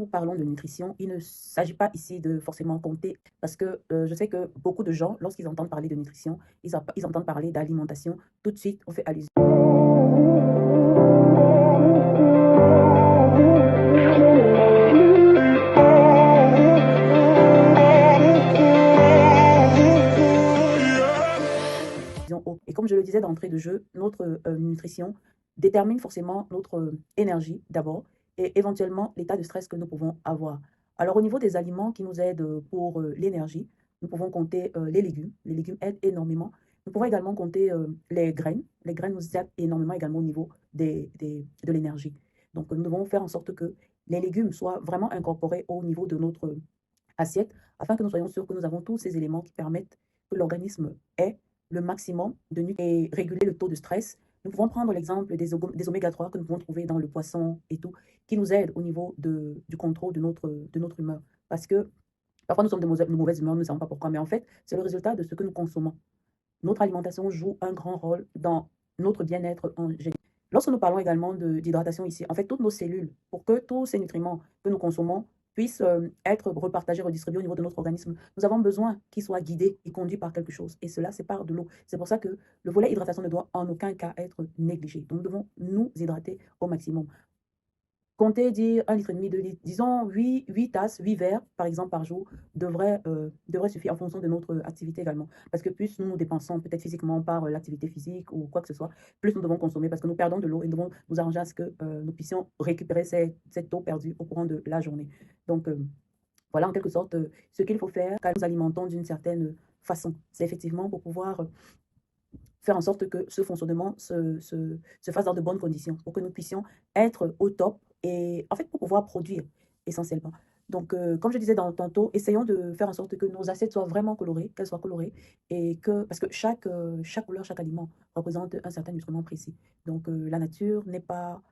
Nous parlons de nutrition, il ne s'agit pas ici de forcément compter, parce que je sais que beaucoup de gens, lorsqu'ils entendent parler de nutrition, ils entendent parler d'alimentation, tout de suite on fait allusion au. Et comme je le disais d'entrée de jeu, notre nutrition détermine forcément notre énergie d'abord, et éventuellement l'état de stress que nous pouvons avoir. Alors au niveau des aliments qui nous aident pour l'énergie, nous pouvons compter les légumes. Les légumes aident énormément. Nous pouvons également compter les graines. Les graines nous aident énormément également au niveau de l'énergie. Donc nous devons faire en sorte que les légumes soient vraiment incorporés au niveau de notre assiette, afin que nous soyons sûrs que nous avons tous ces éléments qui permettent que l'organisme ait le maximum de nutriments et réguler le taux de stress. Nous pouvons prendre l'exemple des oméga 3 que nous pouvons trouver dans le poisson et tout, qui nous aident au niveau du contrôle de notre humeur. Parce que parfois nous sommes de mauvaise humeur, nous ne savons pas pourquoi, mais en fait, c'est le résultat de ce que nous consommons. Notre alimentation joue un grand rôle dans notre bien-être en général. Lorsque nous parlons également d'hydratation ici, en fait, toutes nos cellules, pour que tous ces nutriments que nous consommons puissent être repartagés, redistribués au niveau de notre organisme, nous avons besoin qu'ils soient guidés et conduits par quelque chose. Et cela, c'est par de l'eau. C'est pour ça que le volet hydratation ne doit en aucun cas être négligé. Donc, nous devons nous hydrater au maximum. Comptez dire 1,5 litre, 2 litres, disons 8 tasses, 8 verres, par exemple, par jour, devrait suffire en fonction de notre activité également. Parce que plus nous dépensons peut-être physiquement par l'activité physique ou quoi que ce soit, plus nous devons consommer parce que nous perdons de l'eau et nous devons nous arranger à ce que nous puissions récupérer cette eau perdue au courant de la journée. Donc, voilà en quelque sorte ce qu'il faut faire quand nous alimentons d'une certaine façon. C'est effectivement pour pouvoir faire en sorte que ce fonctionnement se fasse dans de bonnes conditions, pour que nous puissions être au top et en fait pour pouvoir produire essentiellement. Donc, comme je disais tantôt, essayons de faire en sorte que nos assiettes soient vraiment colorées, qu'elles soient colorées, et que, parce que chaque couleur, chaque aliment représente un certain nutriment précis. Donc, la nature n'a pas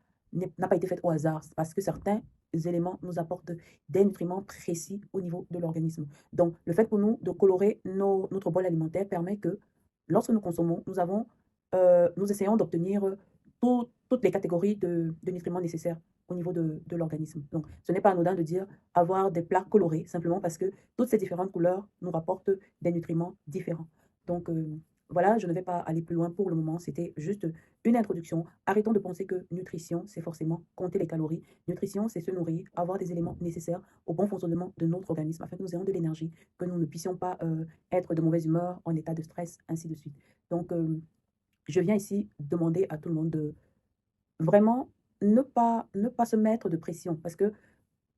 été faite au hasard, parce que certains éléments nous apportent des nutriments précis au niveau de l'organisme. Donc, le fait pour nous de colorer notre bol alimentaire permet que lorsque nous consommons, nous essayons d'obtenir toutes les catégories de nutriments nécessaires au niveau de l'organisme. Donc, ce n'est pas anodin de dire avoir des plats colorés, simplement parce que toutes ces différentes couleurs nous rapportent des nutriments différents. Donc, voilà, je ne vais pas aller plus loin pour le moment. C'était juste une introduction. Arrêtons de penser que nutrition, c'est forcément compter les calories. Nutrition, c'est se nourrir, avoir des éléments nécessaires au bon fonctionnement de notre organisme afin que nous ayons de l'énergie, que nous ne puissions pas être de mauvaise humeur, en état de stress, ainsi de suite. Donc, je viens ici demander à tout le monde de vraiment ne pas se mettre de pression parce que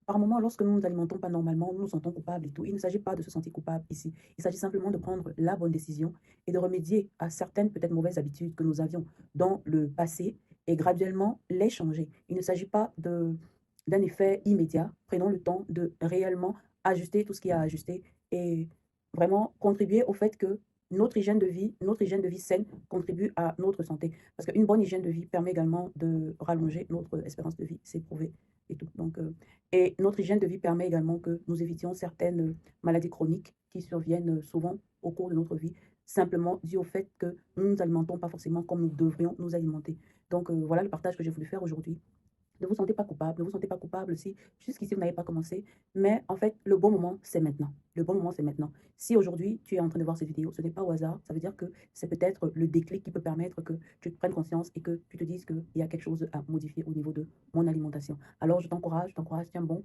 par moment, lorsque nous nous alimentons pas normalement, nous nous sentons coupables et tout. Il ne s'agit pas de se sentir coupable ici. Il s'agit simplement de prendre la bonne décision et de remédier à certaines peut-être mauvaises habitudes que nous avions dans le passé et graduellement les changer. Il ne s'agit pas d'un effet immédiat. Prenons le temps de réellement ajuster tout ce qui a à ajuster et vraiment contribuer au fait que notre hygiène de vie saine contribue à notre santé. Parce qu'une bonne hygiène de vie permet également de rallonger notre espérance de vie, c'est prouvé et tout. Donc, et notre hygiène de vie permet également que nous évitions certaines maladies chroniques qui surviennent souvent au cours de notre vie, simplement dû au fait que nous ne nous alimentons pas forcément comme nous devrions nous alimenter. Donc, voilà le partage que j'ai voulu faire aujourd'hui. Ne vous sentez pas coupable, ne vous sentez pas coupable si jusqu'ici vous n'avez pas commencé. Mais en fait, le bon moment, c'est maintenant. Le bon moment, c'est maintenant. Si aujourd'hui tu es en train de voir cette vidéo, ce n'est pas au hasard. Ça veut dire que c'est peut-être le déclic qui peut permettre que tu te prennes conscience et que tu te dises qu'il y a quelque chose à modifier au niveau de mon alimentation. Alors je t'encourage, tiens bon,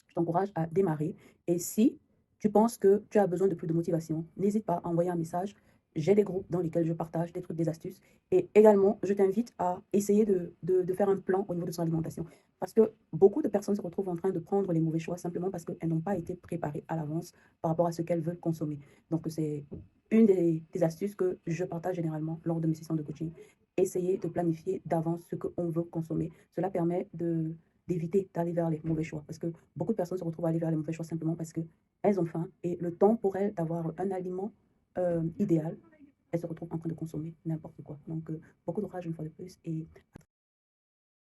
je t'encourage à démarrer. Et si tu penses que tu as besoin de plus de motivation, n'hésite pas à envoyer un message. J'ai des groupes dans lesquels je partage des trucs, des astuces. Et également, je t'invite à essayer de faire un plan au niveau de son alimentation. Parce que beaucoup de personnes se retrouvent en train de prendre les mauvais choix simplement parce qu'elles n'ont pas été préparées à l'avance par rapport à ce qu'elles veulent consommer. Donc, c'est une des astuces que je partage généralement lors de mes sessions de coaching. Essayer de planifier d'avance ce qu'on veut consommer. Cela permet d'éviter d'aller vers les mauvais choix. Parce que beaucoup de personnes se retrouvent à aller vers les mauvais choix simplement parce qu'elles ont faim et le temps pour elles d'avoir un aliment idéal, elles se retrouvent en train de consommer n'importe quoi. Donc, beaucoup de courage une fois de plus et